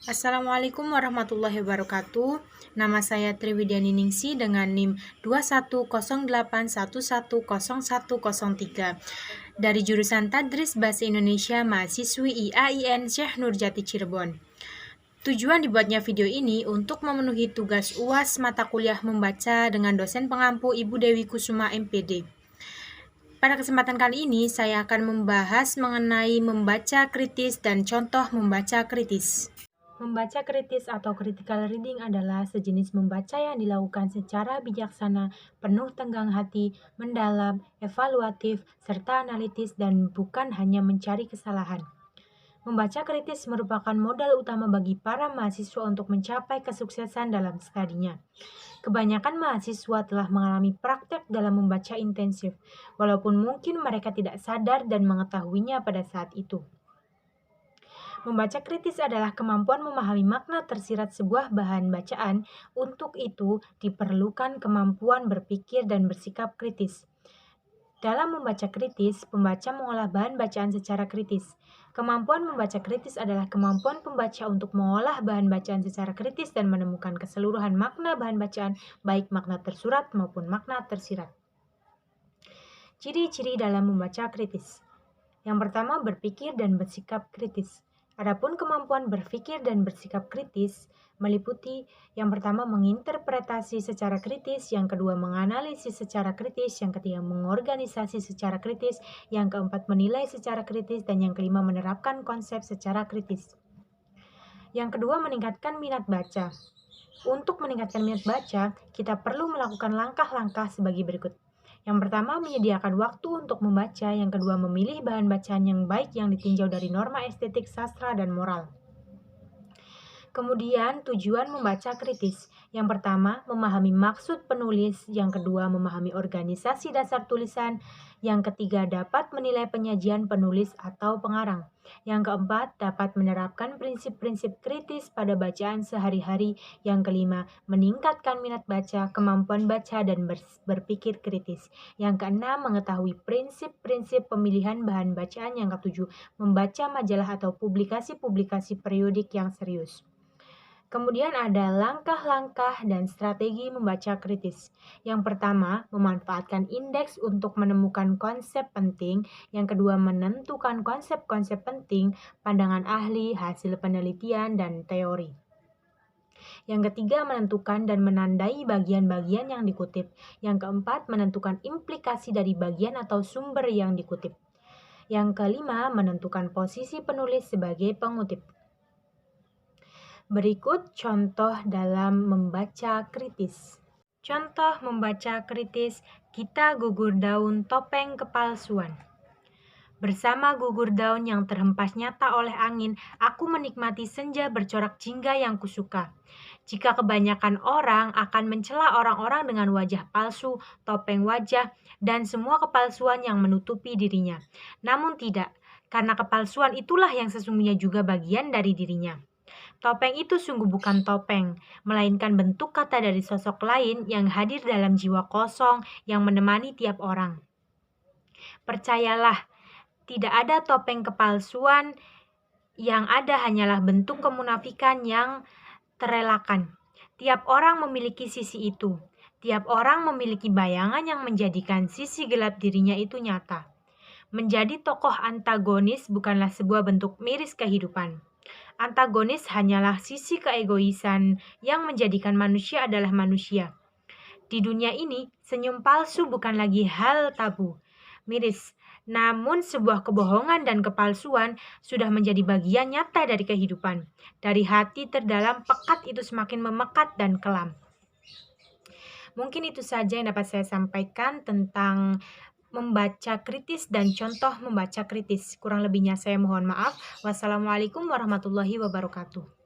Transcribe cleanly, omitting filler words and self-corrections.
Assalamualaikum warahmatullahi wabarakatuh. Nama saya Triwidiani Ningsi dengan NIM 210811010103 dari jurusan Tadris Bahasa Indonesia mahasiswi IAIN Syekh Nurjati Cirebon. Tujuan dibuatnya video ini untuk memenuhi tugas UAS mata kuliah membaca dengan dosen pengampu Ibu Dewi Kusuma MPD. Pada kesempatan kali ini saya akan membahas mengenai membaca kritis dan contoh membaca kritis. Membaca kritis atau critical reading adalah sejenis membaca yang dilakukan secara bijaksana, penuh tenggang hati, mendalam, evaluatif, serta analitis dan bukan hanya mencari kesalahan. Membaca kritis merupakan modal utama bagi para mahasiswa untuk mencapai kesuksesan dalam studinya. Kebanyakan mahasiswa telah mengalami praktek dalam membaca intensif, walaupun mungkin mereka tidak sadar dan mengetahuinya pada saat itu. Membaca kritis adalah kemampuan memahami makna tersirat sebuah bahan bacaan. Untuk itu, diperlukan kemampuan berpikir dan bersikap kritis. Dalam membaca kritis, pembaca mengolah bahan bacaan secara kritis. Kemampuan membaca kritis adalah kemampuan pembaca untuk mengolah bahan bacaan secara kritis dan menemukan keseluruhan makna bahan bacaan, baik makna tersurat maupun makna tersirat. Ciri-ciri dalam membaca kritis. Yang pertama, berpikir dan bersikap kritis. Adapun kemampuan berpikir dan bersikap kritis meliputi yang pertama menginterpretasi secara kritis, yang kedua menganalisis secara kritis, yang ketiga mengorganisasi secara kritis, yang keempat menilai secara kritis, dan yang kelima menerapkan konsep secara kritis. Yang kedua, meningkatkan minat baca. Untuk meningkatkan minat baca, kita perlu melakukan langkah-langkah sebagai berikut. Yang pertama, menyediakan waktu untuk membaca. Yang kedua, memilih bahan bacaan yang baik yang ditinjau dari norma estetik, sastra, dan moral. Kemudian, tujuan membaca kritis. Yang pertama, memahami maksud penulis. Yang kedua, memahami organisasi dasar tulisan. Yang ketiga, dapat menilai penyajian penulis atau pengarang. Yang keempat, dapat menerapkan prinsip-prinsip kritis pada bacaan sehari-hari. Yang kelima, meningkatkan minat baca, kemampuan baca, dan berpikir kritis. Yang keenam, mengetahui prinsip-prinsip pemilihan bahan bacaan. Yang ketujuh, membaca majalah atau publikasi-publikasi periodik yang serius. Kemudian ada langkah-langkah dan strategi membaca kritis. Yang pertama, memanfaatkan indeks untuk menemukan konsep penting. Yang kedua, menentukan konsep-konsep penting, pandangan ahli, hasil penelitian, dan teori. Yang ketiga, menentukan dan menandai bagian-bagian yang dikutip. Yang keempat, menentukan implikasi dari bagian atau sumber yang dikutip. Yang kelima, menentukan posisi penulis sebagai pengutip. Berikut contoh dalam membaca kritis. Contoh membaca kritis, kita gugur daun topeng kepalsuan. Bersama gugur daun yang terhempas nyata oleh angin, aku menikmati senja bercorak jingga yang kusuka. Jika kebanyakan orang akan mencela orang-orang dengan wajah palsu, topeng wajah, dan semua kepalsuan yang menutupi dirinya. Namun tidak, karena kepalsuan itulah yang sesungguhnya juga bagian dari dirinya. Topeng itu sungguh bukan topeng, melainkan bentuk kata dari sosok lain yang hadir dalam jiwa kosong yang menemani tiap orang. Percayalah, tidak ada topeng kepalsuan, yang ada hanyalah bentuk kemunafikan yang terelakkan. Tiap orang memiliki sisi itu. Tiap orang memiliki bayangan yang menjadikan sisi gelap dirinya itu nyata. Menjadi tokoh antagonis bukanlah sebuah bentuk miris kehidupan. Antagonis hanyalah sisi keegoisan yang menjadikan manusia adalah manusia. Di dunia ini, senyum palsu bukan lagi hal tabu, miris, namun sebuah kebohongan dan kepalsuan sudah menjadi bagian nyata dari kehidupan. Dari hati terdalam, pekat itu semakin memekat dan kelam. Mungkin itu saja yang dapat saya sampaikan tentang membaca kritis dan contoh membaca kritis. Kurang lebihnya saya mohon maaf. Wassalamualaikum warahmatullahi wabarakatuh.